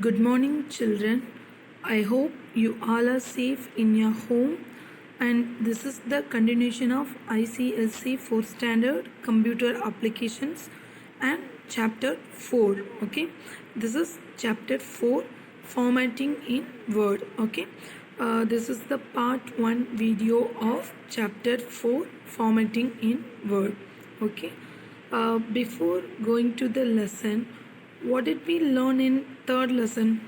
Good morning, children. I hope you all are safe in your home. And this is the continuation of ICSC 4th Standard Computer Applications and Chapter 4. Okay, this is Chapter 4 Formatting in Word. Okay, this is the part 1 video of Chapter 4 Formatting in Word. Okay, before going to the lesson, what did we learn in third lesson?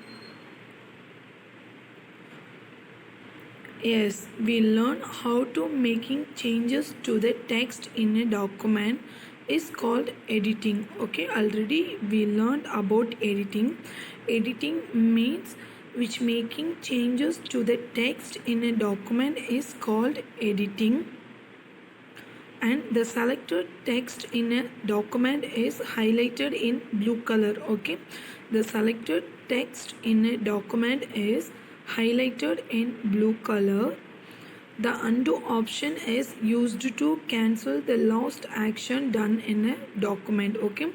Yes, we learn how to making changes to the text in a document is called editing. Okay, already we learned about editing. Editing means which making changes to the text in a document is called editing, and the selected text in a document is highlighted in blue color. Okay, the selected text in a document is highlighted in blue color. The undo option is used to cancel the last action done in a document. Okay,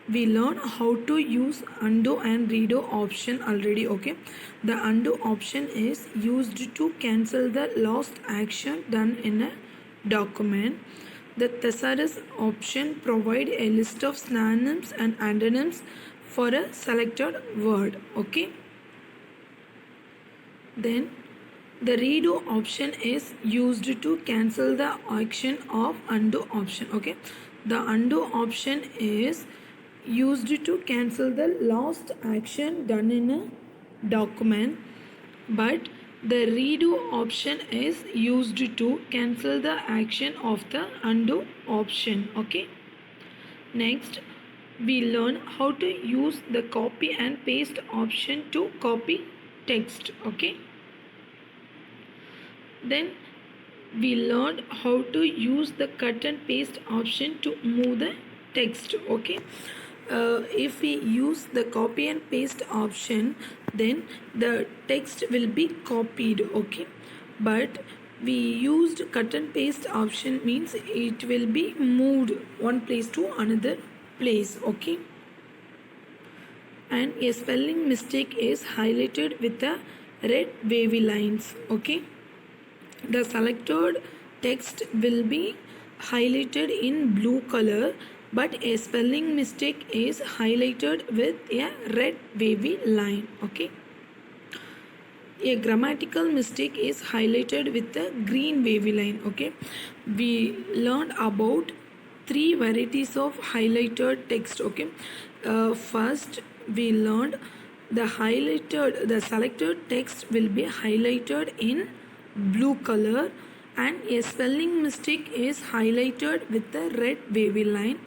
we learn how to use undo and redo option already. Okay, the undo option is used to cancel the last action done in a document. The thesaurus option provide a list of synonyms and antonyms for a selected word. Okay, then the redo option is used to cancel the action of undo option. Okay, the undo option is used to cancel the last action done in a document, but the redo option is used to cancel the action of the undo option. Okay, next we learn how to use the copy and paste option to copy text. Okay, then we learned how to use the cut and paste option to move the text. Okay, if we use the copy and paste option, then the text will be copied. Okay, but we used cut and paste option means it will be moved one place to another place. Okay, and a spelling mistake is highlighted with the red wavy lines. Okay, the selected text will be highlighted in blue color, but a spelling mistake is highlighted with a red wavy line. Okay, a grammatical mistake is highlighted with a green wavy line. Okay, we learned about three varieties of highlighted text. Okay, first we learned the selected text will be highlighted in blue color, and a spelling mistake is highlighted with the red wavy line,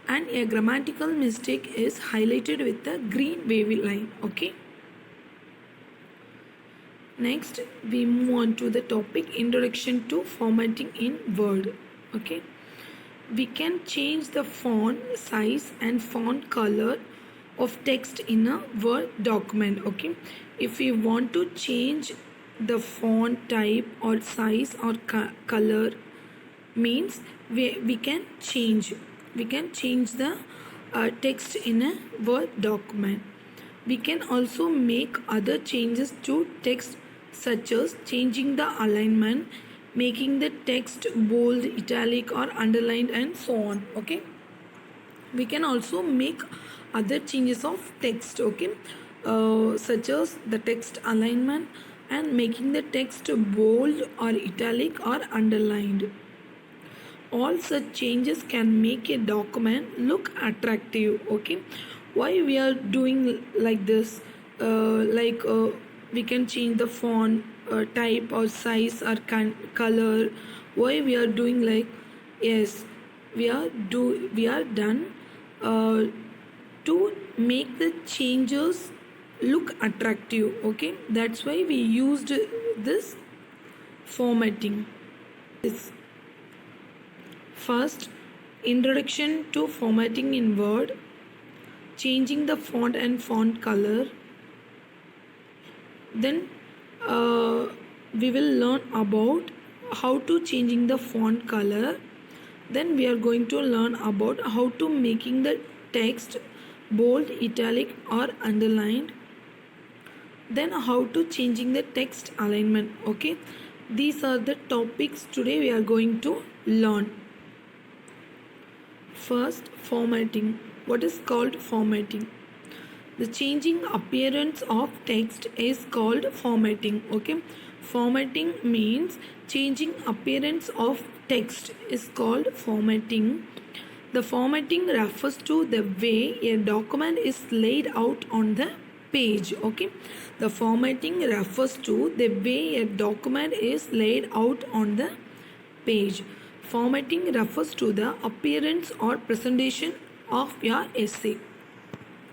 and a grammatical mistake is highlighted with the green wavy line. Okay, next we move on to the topic introduction to formatting in Word. Okay, we can change the font size and font color of text in a Word document. Okay, if we want to change the font type or size or color, means we can change the text in a Word document. We can also make other changes to text, such as changing the alignment, making the text bold, italic or underlined, and so on. Okay, we can also make other changes of text. Okay, such as the text alignment and making the text bold or italic or underlined. All such changes can make a document look attractive. Okay, why we are doing like this? We can change the font type or size or color. Why we are doing like? Yes, we are done to make the changes look attractive. Okay, that's why we used this formatting. First, introduction to formatting in Word, changing the font and font color. Then we will learn about how to changing the font color. Then we are going to learn about how to making the text bold, italic or underlined. Then how to changing the text alignment. Okay, these are the topics today we are going to learn. First, formatting. What is called formatting? The changing appearance of text is called formatting. Okay, formatting means changing appearance of text is called formatting. The formatting refers to the way a document is laid out on the page. Okay, the formatting refers to the way a document is laid out on the page. Formatting refers to the appearance or presentation of your essay.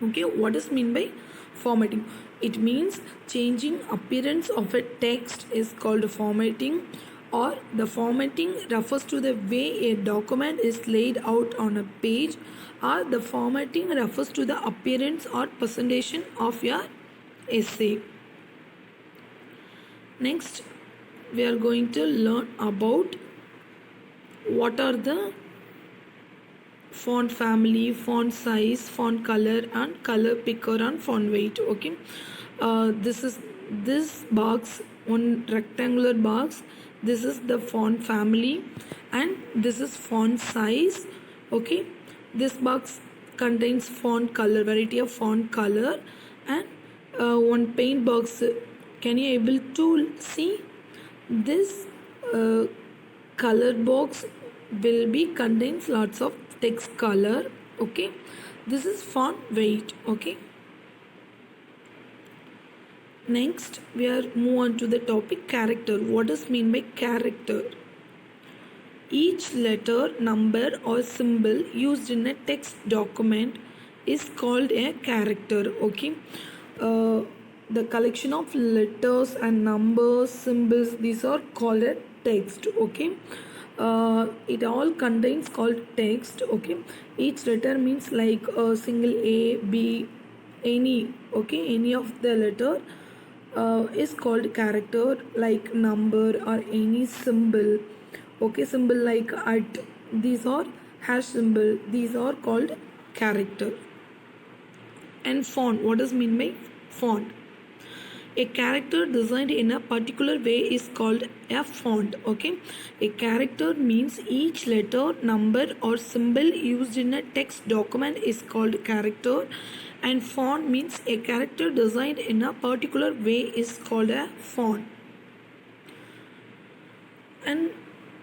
Okay, what does mean by formatting? It means changing appearance of a text is called formatting, or the formatting refers to the way a document is laid out on a page, or the formatting refers to the appearance or presentation of your essay. Next, we are going to learn about what are the font family, font size, font color, and color picker and font weight. Okay, this is this box, one rectangular box. This is the font family, and this is font size. Okay, this box contains font color, variety of font color, and one paint box. Can you able to see this? Color box will be contains lots of text color. Okay, this is font weight. Okay, next we are move on to the topic character. What does mean by character? Each letter, number or symbol used in a text document is called a character. Okay, uh, the collection of letters and numbers, symbols, these are called a text. Okay, it all contains called text. Okay, each letter means like a single A, B, any. Okay, any of the letter is called character, like number or any symbol. Okay, symbol like at, these are hash symbol, these are called character. And font, what does mean by font? A character designed in a particular way is called a font. Okay, a character means each letter, number or symbol used in a text document is called character, and font means a character designed in a particular way is called a font. And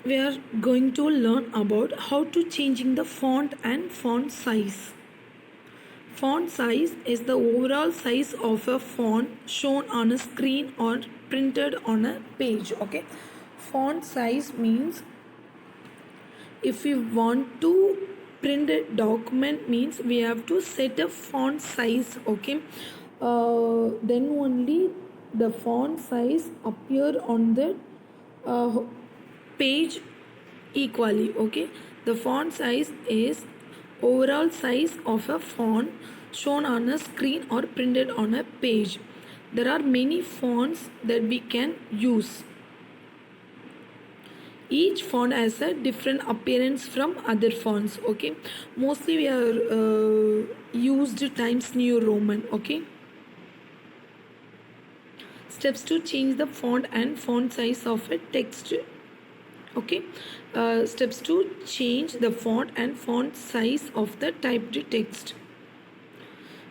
we are going to learn about how to changing the font and font size. Font size is the overall size of a font shown on a screen or printed on a page. Okay, font size means if we want to print a document means we have to set a font size. Okay, then only the font size appear on the uh, page equally. Okay, the font size is overall size of a font shown on a screen or printed on a page. There are many fonts that we can use. Each font has a different appearance from other fonts. Okay, mostly we are used Times New Roman. Okay, steps to change the font and font size of a text. Okay, steps to change the font and font size of the typed text.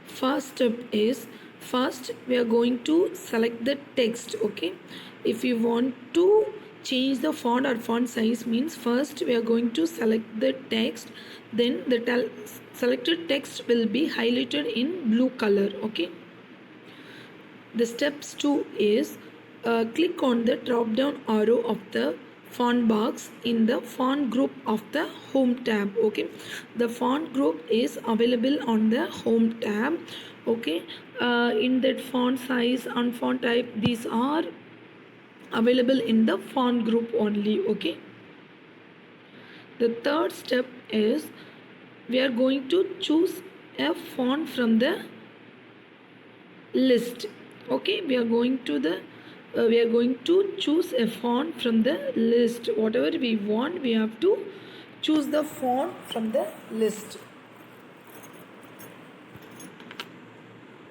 First step is, first we are going to select the text. Okay, if you want to change the font or font size means first we are going to select the text, then the selected text will be highlighted in blue color. Okay, the steps 2 is click on the drop down arrow of the font box in the font group of the home tab. Okay, the font group is available on the home tab. Okay, in that font size and font type, these are available in the font group only. Okay, the third step is we are going to choose a font from the list. Okay, we are going to choose a font from the list. Whatever we want, we have to choose the font from the list.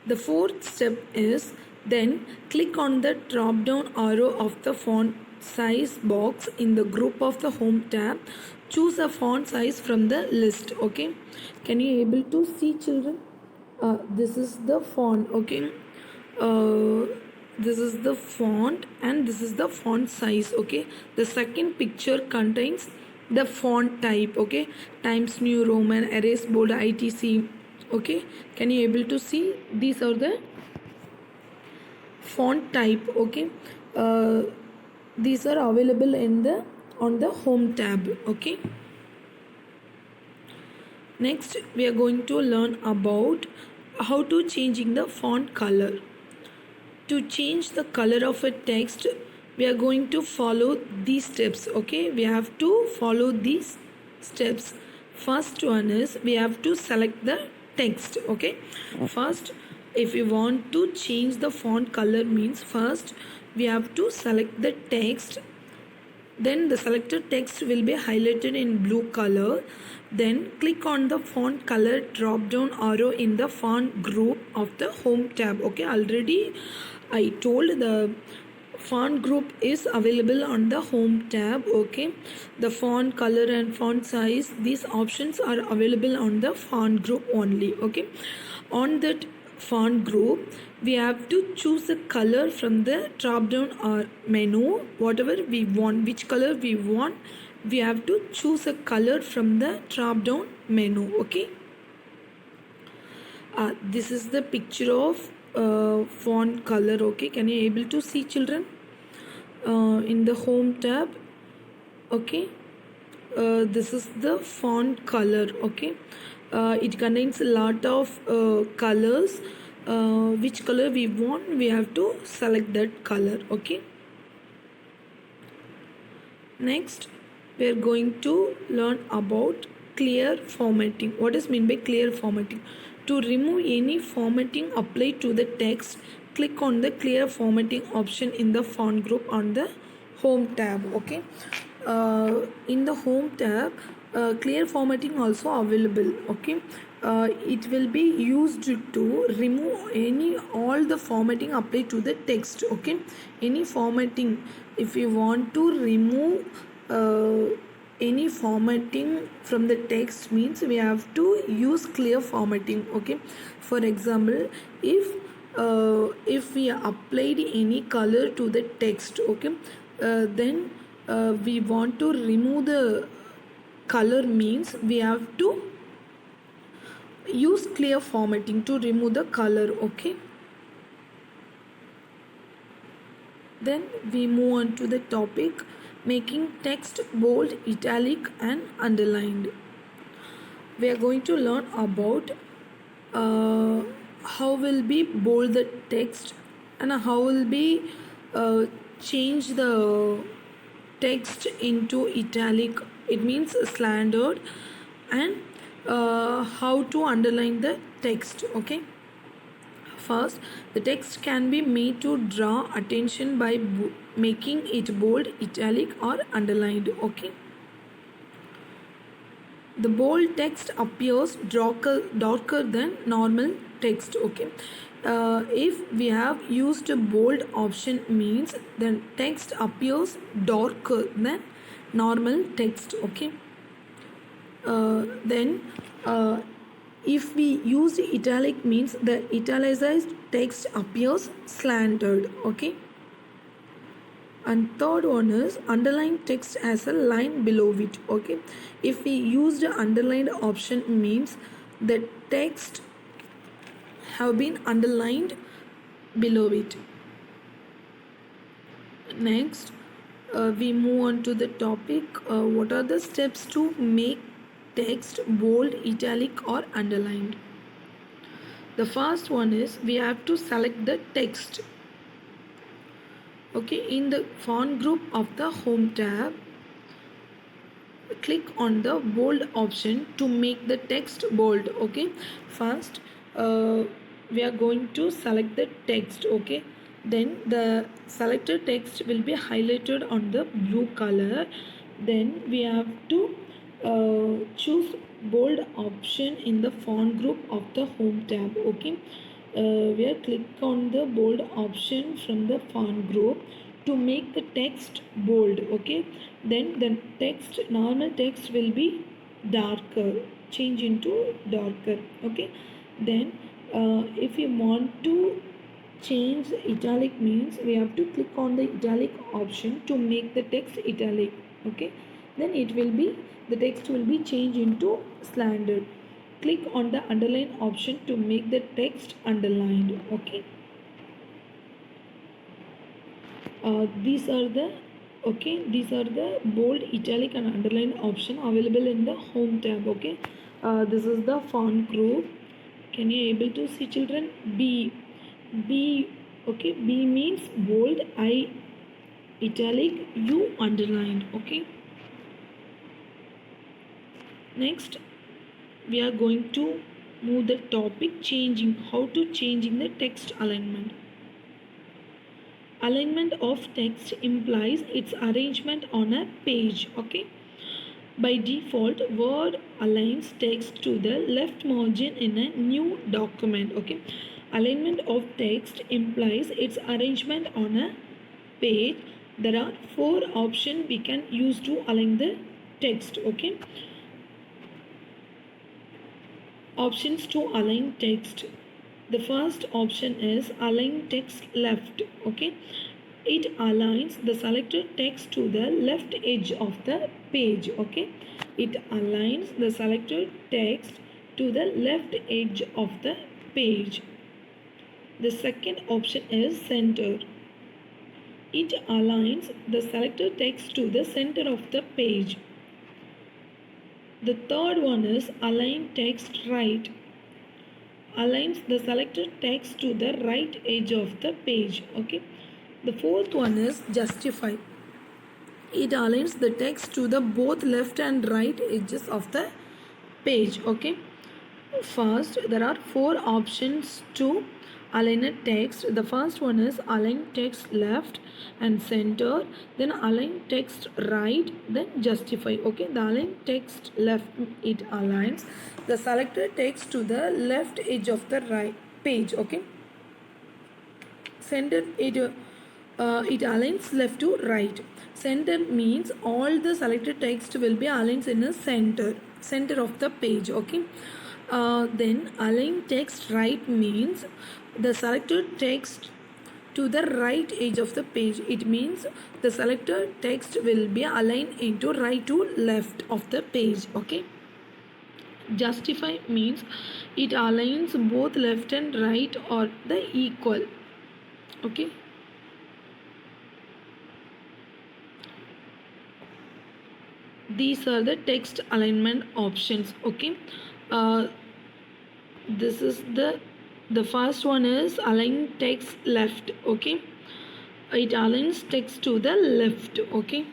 The fourth step is then click on the drop down arrow of the font size box in the group of the home tab. Choose a font size from the list. Okay, can you able to see, children? This is the font. Okay, uh, this is the font and this is the font size. Okay, the second picture contains the font type. Okay, Times New Roman, Erase Bold, ITC. Okay, can you able to see? These are the font type. Okay, uh, these are available in the on the home tab. Okay, next we are going to learn about how to changing the font color. To change the color of a text, we are going to follow these steps. Okay, we have to follow these steps. First one is we have to select the text. Okay, first, if we want to change the font color, means first we have to select the text, then the selected text will be highlighted in blue color. Then click on the font color drop down arrow in the font group of the home tab. Okay, already I told the font group is available on the home tab. Okay, the font color and font size, these options are available on the font group only. Okay, on that font group we have to choose a color from the drop down menu, whatever we want, which color we want, we have to choose a color from the drop down menu. Okay, this is the picture of font color. Okay, can you able to see, children? In the home tab. Okay, this is the font color. Okay, it contains a lot of colors. Which color we want, we have to select that color. Okay, next we are going to learn about clear formatting. What is mean by clear formatting? To remove any formatting applied to the text, click on the clear formatting option in the font group on the home tab. Okay, in the home tab, clear formatting also available. Okay, it will be used to remove any all the formatting applied to the text. Okay, any formatting, if you want to remove any formatting from the text, means we have to use clear formatting. Okay, for example, if we applied any color to the text, okay, then we want to remove the color, means we have to use clear formatting to remove the color. Okay, then we move on to the topic making text bold, italic and underlined. We are going to learn about how will be bold the text and how will be change the text into italic, it means slandered, and how to underline the text. Okay, first, the text can be made to draw attention by making it bold, italic or underlined. Okay, the bold text appears darker than normal text. Okay, if we have used a bold option, means then text appears darker than normal text. Okay, then if we use italic, means the italicized text appears slanted. Okay, and third one is underlined text as a line below it. Okay, if we use the underlined option, means the text have been underlined below it. Next, we move on to the topic what are the steps to make text bold, italic or underlined. The first one is we have to select the text. Okay, in the font group of the home tab, click on the bold option to make the text bold. Okay, first we are going to select the text. Okay, then the selected text will be highlighted on the blue color. Then we have to choose bold option in the font group of the home tab. Okay, we are click on the bold option from the font group to make the text bold. Okay, then the text, normal text will be darker, change into darker. Okay, then if you want to change italic, means we have to click on the italic option to make the text italic. Okay, then it will be, the text will be changed into slanted. Click on the underline option to make the text underlined. Okay, these are the, okay, these are the bold, italic and underline option available in the home tab. Okay, this is the font group. Can you able to see, children? B. Okay, B means bold, I italic, U underlined. Okay, next we are going to move the topic changing, how to changing the text alignment. Alignment of text implies its arrangement on a page. Okay, by default Word aligns text to the left margin in a new document. Okay, alignment of text implies its arrangement on a page. There are four options we can use to align the text. Okay, options to align text. The first option is align text left. Okay, it aligns the selected text to the left edge of the page. Okay, it aligns the selected text to the left edge of the page. The second option is center. It aligns the selected text to the center of the page. The third one is align text right. Aligns the selected text to the right edge of the page. Okay, the fourth one is justify. It aligns the text to the both left and right edges of the page. Okay, first there are four options to align a text. The first one is align text left and center, then align text right, then justify. Okay, the align text left, it aligns the selected text to the left edge of the right page. Okay, center, it aligns left to right. Center means all the selected text will be aligned in a center of the page. Okay, then align text right means the selected text to the right edge of the page. It means the selected text will be aligned into right to left of the page. Okay, justify means it aligns both left and right or the equal. Okay, these are the text alignment options. Okay, uh, this is the first one is align text left. Okay, it aligns text to the left. Okay,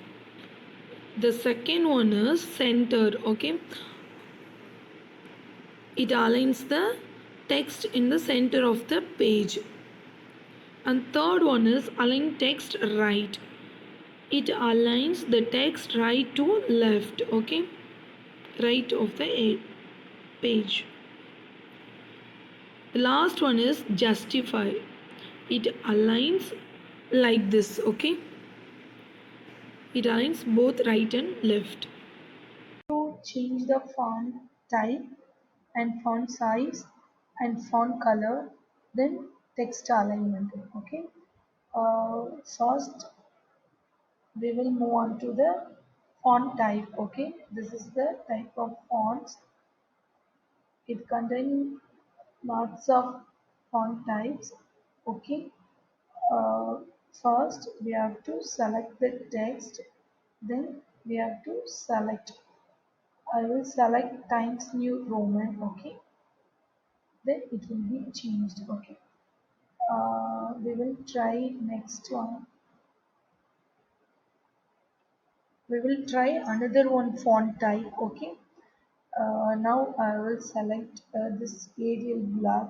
the second one is center. Okay, it aligns the text in the center of the page. And third one is align text right. It aligns the text right to left. Okay, right of the page. The last one is justify. It aligns like this. Okay, it aligns both right and left. To change the font type and font size and font color, then text alignment. Okay, first we will move on to the font type. Okay, this is the type of fonts. It contains lots of font types. Okay, uh, first we have to select the text, then we have to select, I will select Times New Roman. Okay, then it will be changed. Okay, we will try next one. We will try another one font type. Okay, now I will select this Arial black.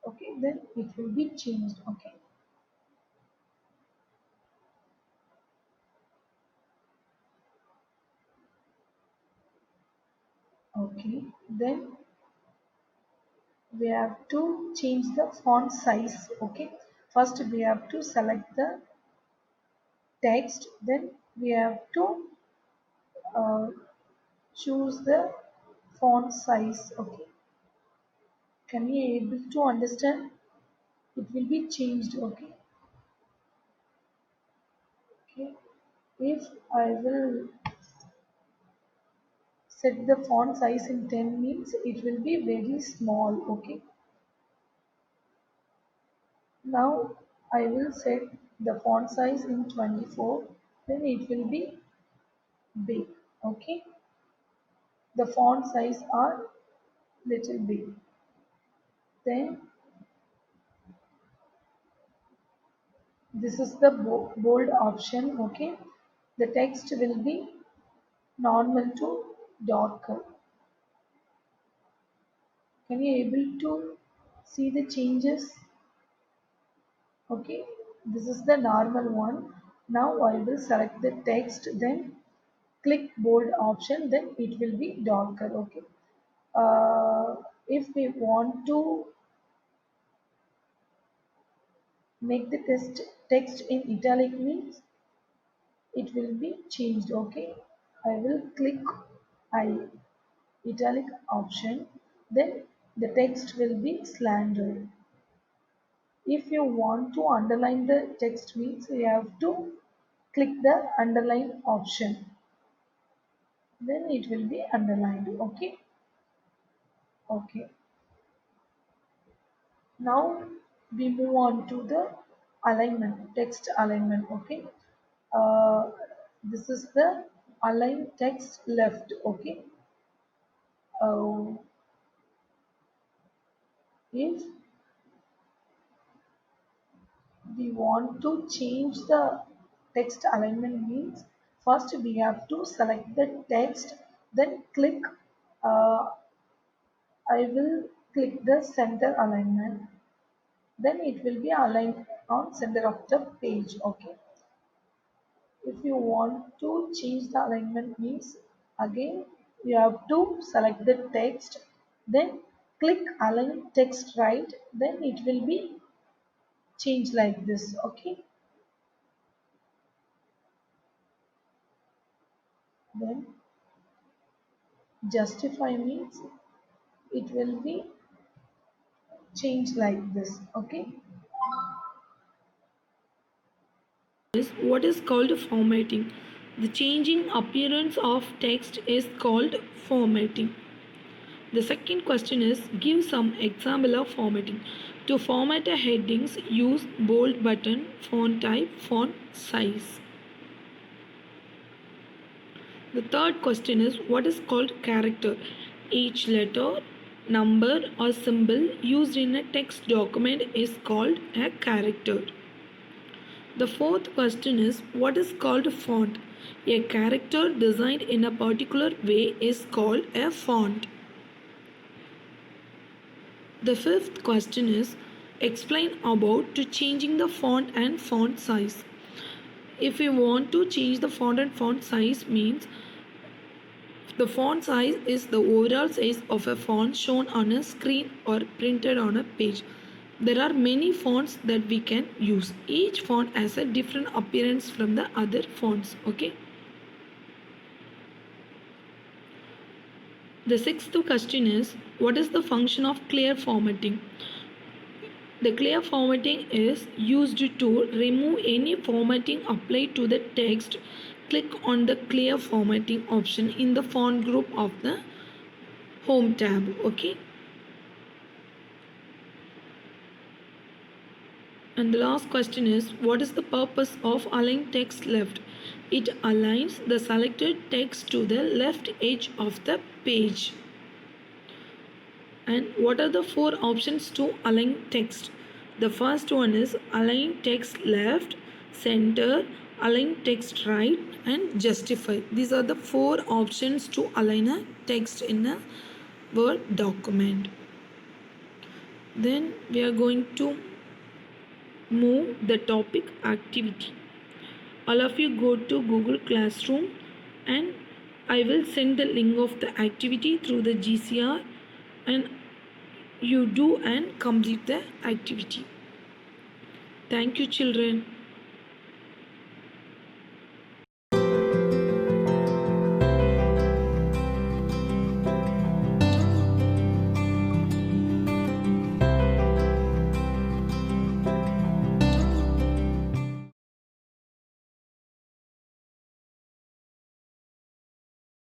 Okay, then it will be changed. Okay, okay, then we have to change the font size. Okay, first we have to select the text, then we have to uh, choose the font size. Okay, can you able to understand? It will be changed. Okay, okay. If I will set the font size in 10 means it will be very small. Okay, now I will set the font size in 24, then it will be big. Okay, the font size are little big. Then this is the bold option. Okay, the text will be normal to darker. Can you able to see the changes? Okay, this is the normal one. Now I will select the text, then click bold option, then it will be darker. Okay, if we want to make the text in italic means it will be changed. Okay, I will click I italic option, then the text will be slandered. If you want to underline the text means you have to click the underline option, then it will be underlined. Okay, okay. Now we move on to the alignment, text alignment. Okay, uh, this is the align text left. Okay, uh, if we want to change the text alignment means first we have to select the text, then click uh, I will click the center alignment, then it will be aligned on center of the page. Okay, if you want to change the alignment means again you have to select the text, then click align text right, then it will be changed like this. Okay, then justify means it will be changed like this. Okay, is what is called formatting. The changing appearance of text is called formatting. The second question is give some example of formatting. To format a headings, use bold button, font type, font size. The third question is what is called character? Each letter, number or symbol used in a text document is called a character. The fourth question is what is called a font? A character designed in a particular way is called a font. The fifth question is explain about to changing the font and font size. If we want to change the font and font size means the font size is the overall size of a font shown on a screen or printed on a page. There are many fonts that we can use. Each font has a different appearance from the other fonts. Okay. The sixth question is what is the function of clear formatting? The clear formatting is used to remove any formatting applied to the text. Click on the clear formatting option in the font group of the home tab. Okay. And the last question is what is the purpose of align text left? It aligns the selected text to the left edge of the page. And what are the four options to align text? The first one is align text left, center, align text right, and justify. These are the four options to align a text in a Word document. Then we are going to move the topic activity. All of you go to Google Classroom and I will send the link of the activity through the GCR, and you do and complete the activity. Thank you, children.